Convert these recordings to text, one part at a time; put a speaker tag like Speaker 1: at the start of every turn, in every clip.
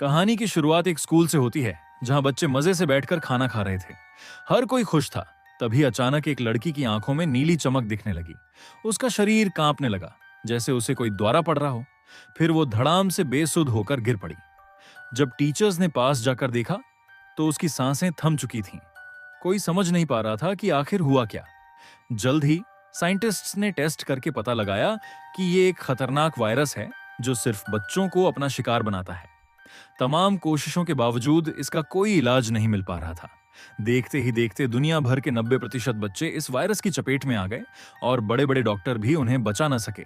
Speaker 1: कहानी की शुरुआत एक स्कूल से होती है जहां बच्चे मजे से बैठकर खाना खा रहे थे। हर कोई खुश था। तभी अचानक एक लड़की की आंखों में नीली चमक दिखने लगी। उसका शरीर कांपने लगा, जैसे उसे कोई द्वारा पड़ रहा हो। फिर वो धड़ाम से बेसुध होकर गिर पड़ी। जब टीचर्स ने पास जाकर देखा तो उसकी सांसें थम चुकी थीं। कोई समझ नहीं पा रहा था कि आखिर हुआ क्या। जल्द ही साइंटिस्ट्स ने टेस्ट करके पता लगाया कि ये एक खतरनाक वायरस है जो सिर्फ बच्चों को अपना शिकार बनाता है। तमाम कोशिशों के बावजूद इसका कोई इलाज नहीं मिल पा रहा था। देखते ही देखते दुनिया भर के 90% बच्चे इस वायरस की चपेट में आ गए और बड़े बड़े डॉक्टर भी उन्हें बचा न सके।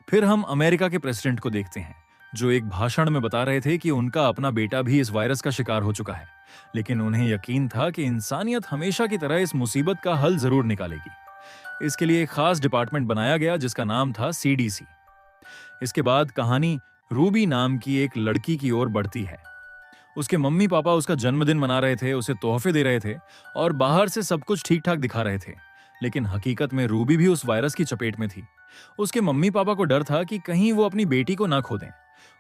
Speaker 1: फिर हम अमेरिका के प्रेसिडेंट को देखते हैं, जो एक भाषण में बता रहे थे कि उनका अपना बेटा भी इस वायरस का शिकार हो चुका है, लेकिन उन्हें यकीन था कि इंसानियत हमेशा की तरह इस मुसीबत का हल जरूर निकालेगी। इसके लिए एक खास डिपार्टमेंट बनाया गया जिसका नाम था सीडीसी। इसके बाद कहानी रूबी नाम की एक लड़की की ओर बढ़ती है। उसके मम्मी पापा उसका जन्मदिन मना रहे थे, उसे तोहफे दे रहे थे और बाहर से सब कुछ ठीक ठाक दिखा रहे थे, लेकिन हकीकत में रूबी भी उस वायरस की चपेट में थी। उसके मम्मी पापा को डर था कि कहीं वो अपनी बेटी को ना खो दें।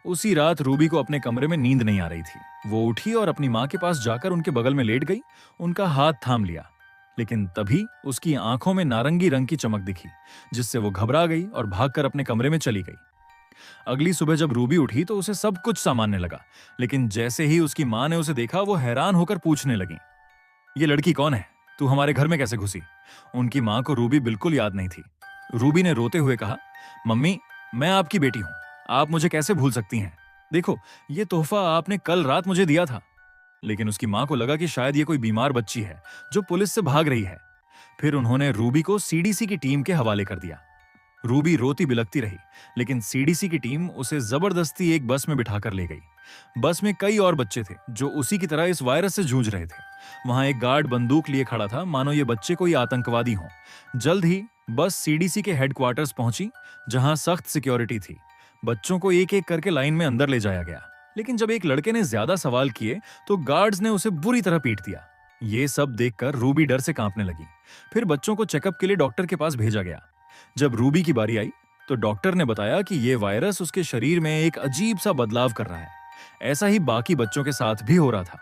Speaker 1: उसी रात रूबी को अपने कमरे में नींद नहीं आ रही थी। वो उठी और अपनी माँ के पास जाकर उनके बगल में लेट गई, उनका हाथ थाम लिया। लेकिन तभी उसकी आंखों में नारंगी रंग की चमक दिखी, जिससे वो घबरा गई और भागकर अपने कमरे में चली गई। अगली सुबह जब रूबी उठी तो उसे सब कुछ सामान्य लगा, लेकिन जैसे ही उसकी माँ ने उसे देखा वो हैरान होकर पूछने लगी, ये लड़की कौन है? तू हमारे घर में कैसे घुसी? उनकी माँ को रूबी बिल्कुल याद नहीं थी। रूबी ने रोते हुए कहा, मम्मी, मैं आपकी बेटी हूं, आप मुझे कैसे भूल सकती हैं? देखो, ये तोहफा आपने कल रात मुझे दिया था। लेकिन उसकी माँ को लगा कि शायद ये कोई बीमार बच्ची है जो पुलिस से भाग रही है। फिर उन्होंने रूबी को सीडीसी की टीम के हवाले कर दिया। रूबी रोती बिलखती रही, लेकिन सीडीसी की टीम उसे जबरदस्ती एक बस में बिठाकर ले गई। बस में कई और बच्चे थे जो उसी की तरह इस वायरस से जूझ रहे थे। वहां एक गार्ड बंदूक लिए खड़ा था, मानो ये बच्चे कोई आतंकवादी हों। जल्द ही बस सीडीसी के हेडक्वार्टर्स पहुंची, जहां सख्त सिक्योरिटी थी। बच्चों को एक एक करके लाइन में अंदर ले जाया गया, लेकिन जब एक लड़के ने ज्यादा सवाल किए तो गार्ड्स ने उसे बुरी तरह पीट दिया। ये सब देखकर रूबी डर से कांपने लगी। फिर बच्चों को चेकअप के लिए डॉक्टर के पास भेजा गया। जब रूबी की बारी आई तो डॉक्टर ने बताया कि यह वायरस उसके शरीर में एक अजीब सा बदलाव कर रहा है। ऐसा ही बाकी बच्चों के साथ भी हो रहा था।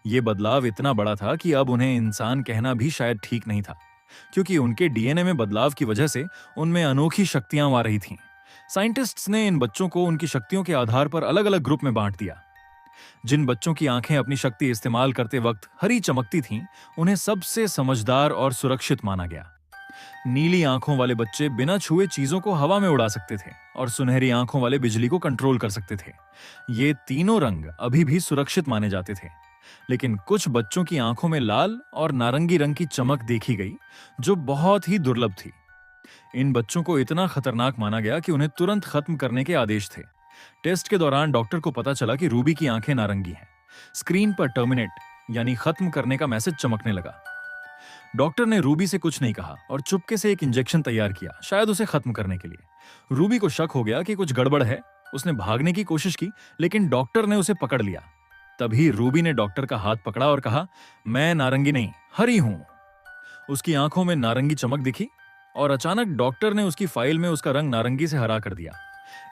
Speaker 1: यह बदलाव इतना बड़ा था कि अब उन्हें इंसान कहना भी शायद ठीक नहीं था, क्योंकि उनके डीएनए में बदलाव की वजह से उनमें अनोखी शक्तियां आ रही थीं। साइंटिस्ट्स ने इन बच्चों को उनकी शक्तियों के आधार पर अलग अलग ग्रुप में बांट दिया। जिन बच्चों की आंखें अपनी शक्ति इस्तेमाल करते वक्त हरी चमकती थीं, उन्हें सबसे समझदार और सुरक्षित माना गया। नीली आंखों वाले बच्चे बिना छुए चीजों को हवा में उड़ा सकते थे और सुनहरी आंखों वाले बिजली को कंट्रोल कर सकते थे। ये तीनों रंग अभी भी सुरक्षित माने जाते थे, लेकिन कुछ बच्चों की आंखों में लाल और नारंगी रंग की चमक देखी गई, जो बहुत ही दुर्लभ थी। इन बच्चों को इतना खतरनाक माना गया कि उन्हें तुरंत खत्म करने के आदेश थे। टेस्ट के दौरान डॉक्टर को पता चला कि रूबी की आंखें नारंगी हैं। स्क्रीन पर टर्मिनेट यानी खत्म करने का मैसेज चमकने लगा। डॉक्टर ने रूबी से कुछ नहीं कहा और चुपके से एक इंजेक्शन तैयार किया, शायद उसे खत्म करने के लिए। रूबी को शक हो गया कि कुछ गड़बड़ है। उसने भागने की कोशिश की, लेकिन डॉक्टर ने उसे पकड़ लिया। तभी रूबी ने डॉक्टर का हाथ पकड़ा और कहा, मैं नारंगी नहीं, हरी हूं। उसकी आंखों में नारंगी चमक दिखी और अचानक डॉक्टर ने उसकी फाइल में उसका रंग नारंगी से हरा कर दिया।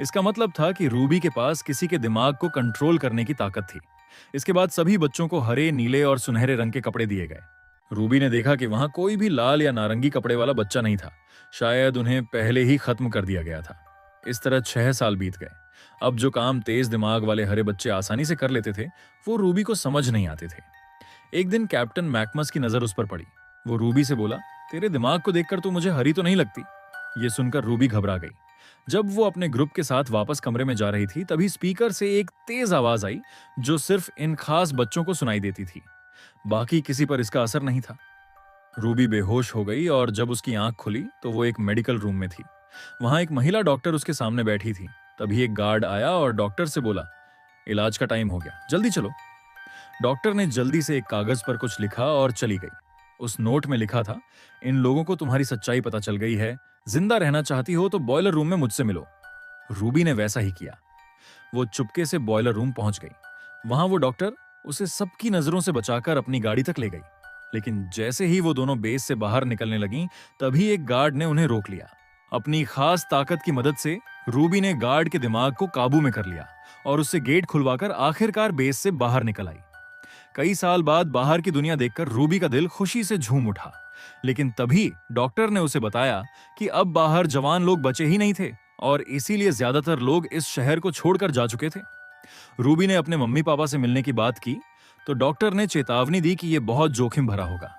Speaker 1: इसका मतलब था कि रूबी के पास किसी के दिमाग को कंट्रोल करने की ताकत थी। इसके बाद सभी बच्चों को हरे, नीले और सुनहरे रंग के कपड़े दिए गए। रूबी ने देखा कि वहां कोई भी लाल या नारंगी कपड़े वाला बच्चा नहीं था। शायद उन्हें पहले ही खत्म कर दिया गया था। इस तरह 6 साल बीत गए। अब जो काम तेज दिमाग वाले हरे बच्चे आसानी से कर लेते थे, वो रूबी को समझ नहीं आते थे। एक दिन कैप्टन मैकमस की नजर उस पर पड़ी। वो रूबी से बोला, तेरे दिमाग को देखकर तू मुझे हरी तो नहीं लगती। ये सुनकर रूबी घबरा गई। जब वो अपने ग्रुप के साथ वापस कमरे में जा रही थी, तभी स्पीकर से एक तेज आवाज आई, जो सिर्फ इन खास बच्चों को सुनाई देती थी। बाकी किसी पर इसका असर नहीं था। रूबी बेहोश हो गई और जब उसकी आंख खुली तो वो एक मेडिकल रूम में थी। वहां एक महिला डॉक्टर उसके सामने बैठी थी। तभी एक गार्ड आया और डॉक्टर से बोला, इलाज का टाइम हो गया, जल्दी चलो। डॉक्टर ने जल्दी से एक कागज पर कुछ लिखा और चली गई। उस नोट में लिखा था, इन लोगों को तुम्हारी सच्चाई पता चल गई है, जिंदा रहना चाहती हो तो बॉयलर रूम में मुझसे मिलो। रूबी ने वैसा ही किया। वो चुपके से बॉयलर रूम पहुंच गई। वहां वो डॉक्टर उसे सबकी नजरों से बचाकर अपनी गाड़ी तक ले गई। लेकिन जैसे ही वो दोनों बेस से बाहर निकलने लगीं, तभी एक गार्ड ने उन्हें रोक लिया। अपनी खास ताकत की मदद से रूबी ने गार्ड के दिमाग को काबू में कर लिया और उससे गेट खुलवाकर आखिरकार बेस से बाहर निकल आई। कई साल बाद बाहर की दुनिया देखकर रूबी का दिल खुशी से झूम उठा। लेकिन तभी डॉक्टर ने उसे बताया कि अब बाहर जवान लोग बचे ही नहीं थे और इसीलिए ज्यादातर लोग इस शहर को छोड़कर जा चुके थे। रूबी ने अपने मम्मी पापा से मिलने की बात की तो डॉक्टर ने चेतावनी दी कि यह बहुत जोखिम भरा होगा।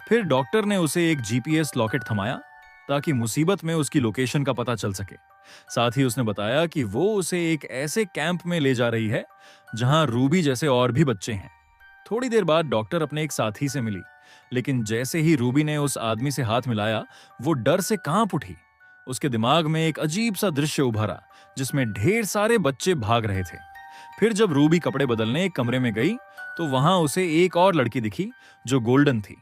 Speaker 1: फिर डॉक्टर ने उसे एक जीपीएस लॉकेट थमाया ताकि मुसीबत में उसकी लोकेशन का पता चल सके। साथ ही उसने बताया कि वो उसे एक ऐसे कैंप में ले जा रही है जहां रूबी जैसे और भी बच्चे हैं। थोड़ी देर बाद डॉक्टर अपने एक साथी से मिली, लेकिन जैसे ही रूबी ने उस आदमी से हाथ मिलाया वो डर से कांप उठी। उसके दिमाग में एक अजीब सा दृश्य उभरा जिसमें ढेर सारे बच्चे भाग रहे थे। फिर जब रूबी कपड़े बदलने एक कमरे में गई तो वहां उसे एक और लड़की दिखी जो गोल्डन थी।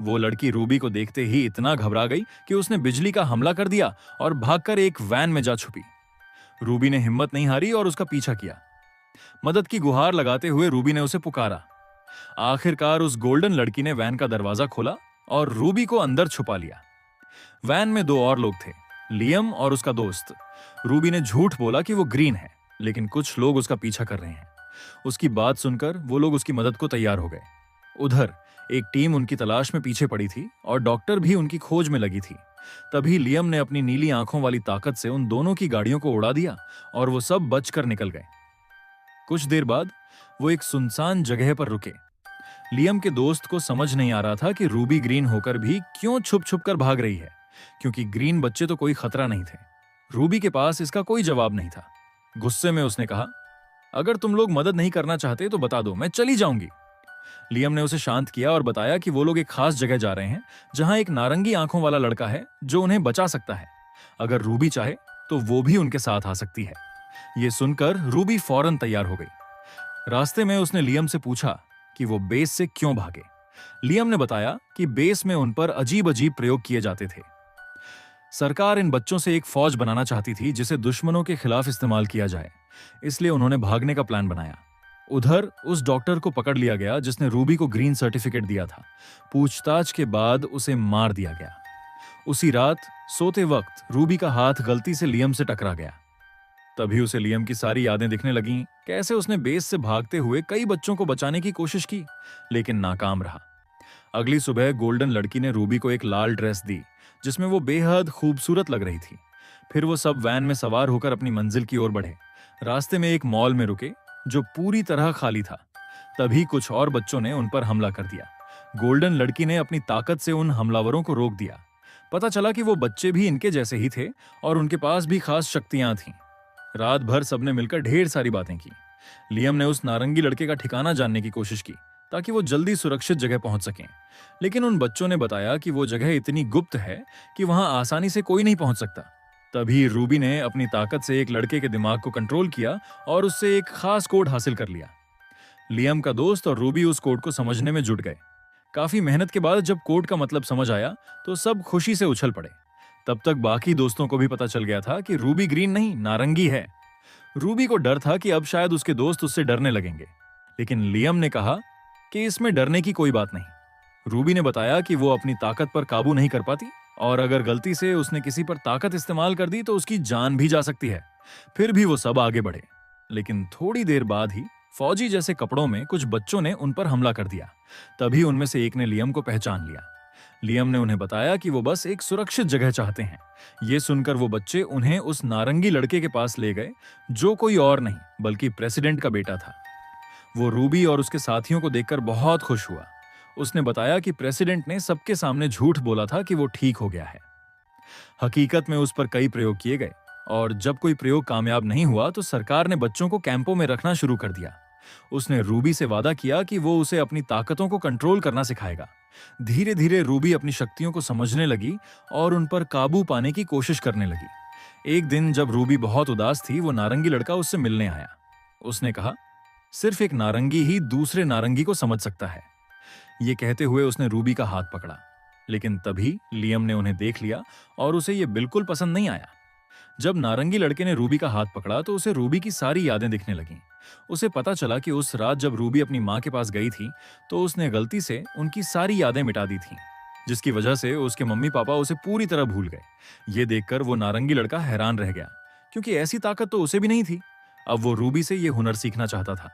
Speaker 1: वो लड़की रूबी को देखते ही इतना घबरा गई कि उसने बिजली का हमला कर दिया और भागकर एक वैन में जा छुपी। रूबी ने हिम्मत नहीं हारी और उसका पीछा किया। मदद की गुहार लगाते हुए रूबी ने उसे पुकारा। आखिरकार उस गोल्डन लड़की ने वैन का दरवाजा खोला और रूबी को अंदर छुपा लिया। वैन में दो और लोग थे, लियम और उसका दोस्त। रूबी ने झूठ बोला कि वो ग्रीन है, लेकिन कुछ लोग उसका पीछा कर रहे हैं। उसकी बात सुनकर वो लोग उसकी मदद को तैयार हो गए। उधर एक टीम उनकी तलाश में पीछे पड़ी थी और डॉक्टर भी उनकी खोज में लगी थी। तभी लियम ने अपनी नीली आंखों वाली ताकत से उन दोनों की गाड़ियों को उड़ा दिया और वो सब बचकर निकल गए। कुछ देर बाद वो एक सुनसान जगह पर रुके। लियम के दोस्त को समझ नहीं आ रहा था कि रूबी ग्रीन होकर भी क्यों छुप छुप कर भाग रही है, क्योंकि ग्रीन बच्चे तो कोई खतरा नहीं थे। रूबी के पास इसका कोई जवाब नहीं था। गुस्से में उसने कहा, अगर तुम लोग मदद नहीं करना चाहते तो बता दो, मैं चली जाऊंगी। लियम ने उसे शांत किया और बताया कि वो लोग एक खास जगह जा रहे हैं जहां एक नारंगी आंखों वाला लड़का है जो उन्हें बचा सकता है। अगर रूबी चाहे तो वो भी उनके साथ आ सकती है। ये सुनकर रूबी फौरन तैयार हो गई। रास्ते में उसने लियम से पूछा कि वो बेस से क्यों भागे। लियम ने बताया कि बेस में उन पर अजीब अजीब प्रयोग किए जाते थे। सरकार इन बच्चों से एक फौज बनाना चाहती थी जिसे दुश्मनों के खिलाफ इस्तेमाल किया जाए, इसलिए उन्होंने भागने का प्लान बनाया। उधर उस डॉक्टर को पकड़ लिया गया जिसने रूबी को ग्रीन सर्टिफिकेट दिया था। पूछताछ के बाद उसे मार दिया गया। उसी रात सोते वक्त रूबी का हाथ गलती से लियम से टकरा गया। तभी उसे लियम की सारी यादें दिखने लगीं, कैसे उसने बेस से भागते हुए कई बच्चों को बचाने की कोशिश की, लेकिन नाकाम रहा। अगली सुबह गोल्डन लड़की ने रूबी को एक लाल ड्रेस दी जिसमें वो बेहद खूबसूरत लग रही थी। फिर वो सब वैन में सवार होकर अपनी मंजिल की ओर बढ़े। रास्ते में एक मॉल में रुके जो पूरी तरह खाली था। तभी कुछ और बच्चों ने उन पर हमला कर दिया। गोल्डन लड़की ने अपनी ताकत से उन हमलावरों को रोक दिया। पता चला कि वो बच्चे भी इनके जैसे ही थे और उनके पास भी खास शक्तियां थीं। रात भर सबने मिलकर ढेर सारी बातें की। लियम ने उस नारंगी लड़के का ठिकाना जानने की कोशिश की ताकि वो जल्दी सुरक्षित जगह पहुंच सकें, लेकिन उन बच्चों ने बताया कि वो जगह इतनी गुप्त है कि वहां आसानी से कोई नहीं पहुंच सकता। तभी रूबी ने अपनी ताकत से एक लड़के के दिमाग को कंट्रोल किया और उससे एक खास कोड हासिल कर लिया। लियम का दोस्त और रूबी उस कोड को समझने में जुट गए। काफी मेहनत के बाद जब कोड का मतलब समझ आया तो सब खुशी से उछल पड़े। तब तक बाकी दोस्तों को भी पता चल गया था कि रूबी ग्रीन नहीं, नारंगी है। रूबी को डर था कि अब शायद उसके दोस्त उससे डरने लगेंगे, लेकिन लियम ने कहा कि इसमें डरने की कोई बात नहीं। रूबी ने बताया कि वो अपनी ताकत पर काबू नहीं कर पाती और अगर गलती से उसने किसी पर ताकत इस्तेमाल कर दी तो उसकी जान भी जा सकती है। फिर भी वो सब आगे बढ़े, लेकिन थोड़ी देर बाद ही फौजी जैसे कपड़ों में कुछ बच्चों ने उन पर हमला कर दिया। तभी उनमें से एक ने लियम को पहचान लिया। लियम ने उन्हें बताया कि वो बस एक सुरक्षित जगह चाहते हैं। ये सुनकर वो बच्चे उन्हें उस नारंगी लड़के के पास ले गए जो कोई और नहीं बल्कि प्रेसिडेंट का बेटा था। वो रूबी और उसके साथियों को देखकर बहुत खुश हुआ। उसने बताया कि प्रेसिडेंट ने सबके सामने झूठ बोला था कि वो ठीक हो गया है। हकीकत में उस पर कई प्रयोग किए गए और जब कोई प्रयोग कामयाब नहीं हुआ तो सरकार ने बच्चों को कैंपों में रखना शुरू कर दिया। उसने रूबी से वादा किया कि वो उसे अपनी ताकतों को कंट्रोल करना सिखाएगा। धीरे धीरे रूबी अपनी शक्तियों को समझने लगी और उन पर काबू पाने की कोशिश करने लगी। एक दिन जब रूबी बहुत उदास थी, वो नारंगी लड़का उससे मिलने आया। उसने कहा, सिर्फ एक नारंगी ही दूसरे नारंगी को समझ सकता है। ये कहते हुए उसने रूबी का हाथ पकड़ा, लेकिन तभी लियम ने उन्हें देख लिया और उसे ये बिल्कुल पसंद नहीं आया। जब नारंगी लड़के ने रूबी का हाथ पकड़ा तो उसे रूबी की सारी यादें दिखने लगीं। उसे पता चला कि उस रात जब रूबी अपनी माँ के पास गई थी तो उसने गलती से उनकी सारी यादें मिटा दी थीं, जिसकी वजह से उसके मम्मी पापा उसे पूरी तरह भूल गए। ये देखकर वो नारंगी लड़का हैरान रह गया क्योंकि ऐसी ताकत तो उसे भी नहीं थी। अब वो रूबी से ये हुनर सीखना चाहता था,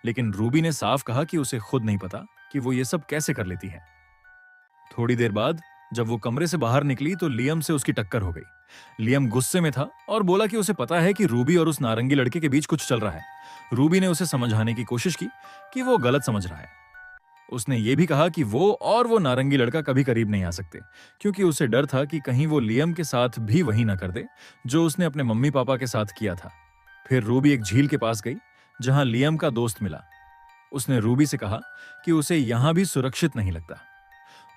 Speaker 1: लेकिन रूबी ने साफ कहा कि उसे खुद नहीं पता कि वो ये सब कैसे कर लेती है। थोड़ी देर बाद जब वो कमरे से बाहर निकली तो लियम से उसकी टक्कर हो गई। लियम गुस्से में था और बोला कि उसे पता है कि रूबी और उस नारंगी लड़के के बीच कुछ चल रहा है। रूबी ने उसे समझाने की कोशिश की कि वो गलत समझ रहा है। उसने ये भी कहा कि वो नारंगी लड़का कभी करीब नहीं आ सकते, क्योंकि उसे डर था कि कहीं वो लियम के साथ भी वही ना कर दे जो उसने अपने मम्मी पापा के साथ किया था। फिर रूबी एक झील के पास गई जहां लियम का दोस्त मिला। उसने रूबी से कहा कि उसे यहां भी सुरक्षित नहीं लगता।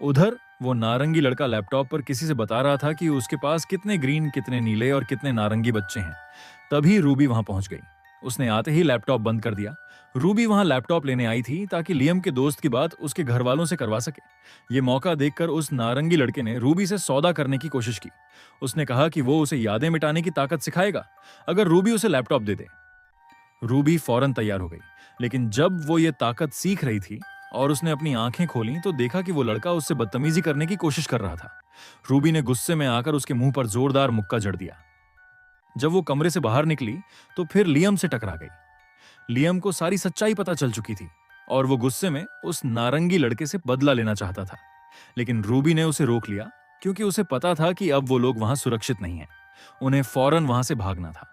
Speaker 1: उधर वो नारंगी लड़का लैपटॉप पर किसी से बता रहा था कि उसके पास कितने ग्रीन, कितने नीले और कितने नारंगी बच्चे हैं। तभी रूबी वहां पहुंच गई। उसने आते ही लैपटॉप बंद कर दिया। रूबी वहां लैपटॉप लेने आई थी ताकि लियम के दोस्त की बात उसके घर वालों से करवा सके। ये मौका देखकर उस नारंगी लड़के ने रूबी से सौदा करने की कोशिश की। उसने कहा कि वो उसे यादें मिटाने की ताकत सिखाएगा अगर रूबी उसे लैपटॉप दे दे। रूबी फौरन तैयार हो गई, लेकिन जब वो ये ताकत सीख रही थी और उसने अपनी आंखें खोली तो देखा कि वो लड़का उससे बदतमीजी करने की कोशिश कर रहा था। रूबी ने गुस्से में आकर उसके मुंह पर जोरदार मुक्का जड़ दिया। जब वो कमरे से बाहर निकली तो फिर लियम से टकरा गई। लियम को सारी सच्चाई पता चल चुकी थी और वो गुस्से में उस नारंगी लड़के से बदला लेना चाहता था, लेकिन रूबी ने उसे रोक लिया क्योंकि उसे पता था कि अब वो लोग वहां सुरक्षित नहीं हैं। उन्हें फौरन वहां से भागना था।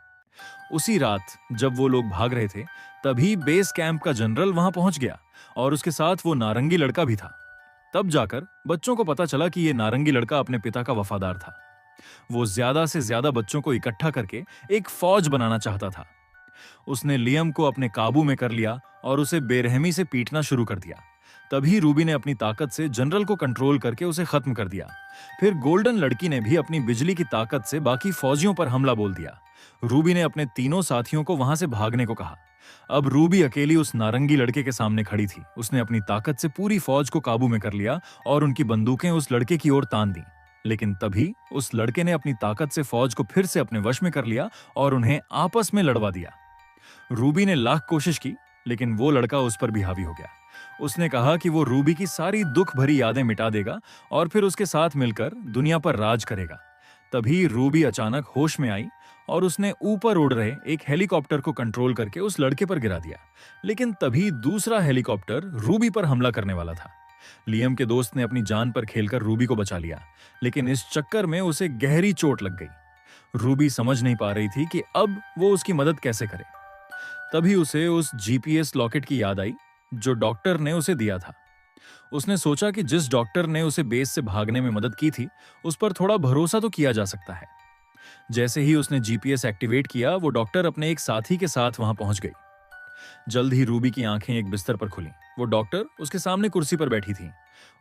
Speaker 1: उसी रात जब वो लोग भाग रहे थे तभी बेस कैंप का जनरल वहां पहुंच गया और उसके साथ वो नारंगी लड़का भी था। तब जाकर बच्चों को पता चला कि ये नारंगी लड़का अपने पिता का वफादार था। वो ज्यादा से ज्यादा बच्चों को इकट्ठा करके एक फौज बनाना चाहता था। उसने लियम को अपने काबू में कर लिया और उसे बेरहमी से पीटना शुरू कर दिया। तभी रूबी ने अपनी ताकत से जनरल को कंट्रोल करके उसे खत्म कर दिया। फिर गोल्डन लड़की ने भी अपनी बिजली की ताकत से बाकी फौजियों पर हमला बोल दिया। रूबी ने अपने तीनों साथियों को वहां से भागने को कहा। अब रूबी अकेली उस नारंगी लड़के के सामने खड़ी थी। उसने अपनी ताकत से पूरी फौज को काबू में कर लिया और उनकी बंदूकें उस लड़के की ओर तान दी। लेकिन तभी उस लड़के ने अपनी ताकत से फौज को फिर से अपने वश में कर लिया और उन्हें आपस में लड़वा दिया। रूबी ने लाख कोशिश की, लेकिन वो लड़का उस पर भी हावी हो गया। उसने कहा कि वो रूबी की सारी दुख भरी यादें मिटा देगा और फिर उसके साथ मिलकर दुनिया पर राज करेगा। तभी रूबी अचानक होश में आई और उसने ऊपर उड़ रहे एक हेलीकॉप्टर को कंट्रोल करके उस लड़के पर गिरा दिया। लेकिन तभी दूसरा हेलीकॉप्टर रूबी पर हमला करने वाला था। लियम के दोस्त ने अपनी जान पर खेलकर रूबी को बचा लिया, लेकिन इस चक्कर में उसे गहरी चोट लग गई। रूबी समझ नहीं पा रही थी कि अब वो उसकी मदद कैसे करे। तभी उसे उस जीपीएस लॉकेट की याद आई जो डॉक्टर ने उसे दिया था। उसने सोचा कि जिस डॉक्टर ने उसे बेस से भागने में मदद की थी उस पर थोड़ा भरोसा तो किया जा सकता है। जैसे ही उसने जीपीएस एक्टिवेट किया वो डॉक्टर अपने एक साथी के साथ वहां पहुंच गई। जल्द ही रूबी की आंखें एक बिस्तर पर खुली। वो डॉक्टर उसके सामने कुर्सी पर बैठी थी।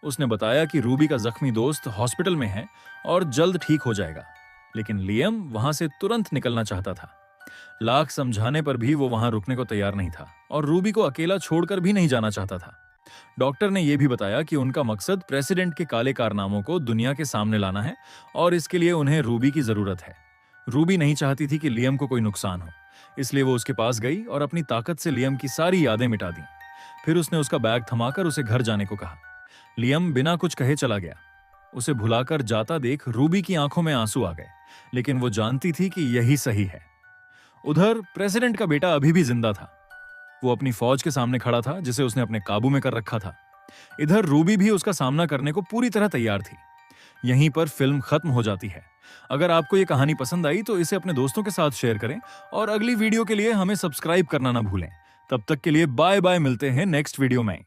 Speaker 1: उसने बताया कि रूबी का जख्मी दोस्त हॉस्पिटल में है और जल्द ठीक हो जाएगा, लेकिन लियम वहां से तुरंत निकलना चाहता था। लाख समझाने पर भी वो वहां रुकने को तैयार नहीं था और रूबी को अकेला छोड़कर भी नहीं जाना चाहता था। डॉक्टर ने यह भी बताया कि उनका मकसद प्रेसिडेंट के काले कारनामों को दुनिया के सामने लाना है और इसके लिए उन्हें रूबी की जरूरत है। रूबी नहीं चाहती थी कि लियम को कोई नुकसान हो, इसलिए वो उसके पास गई और अपनी ताकत से लियम की सारी यादें मिटा दी। फिर उसने उसका बैग थमाकर उसे घर जाने को कहा। लियम बिना कुछ कहे चला गया। उसे भुलाकर जाता देख रूबी की आंखों में आंसू आ गए, लेकिन वो जानती थी कि यही सही है। उधर प्रेसिडेंट का बेटा अभी भी जिंदा था। वो अपनी फौज के सामने खड़ा था जिसे उसने अपने काबू में कर रखा था। इधर रूबी भी उसका सामना करने को पूरी तरह तैयार थी। यहीं पर फिल्म खत्म हो जाती है। अगर आपको ये कहानी पसंद आई तो इसे अपने दोस्तों के साथ शेयर करें और अगली वीडियो के लिए हमें सब्सक्राइब करना ना भूलें। तब तक के लिए बाय बाय, मिलते हैं नेक्स्ट वीडियो में।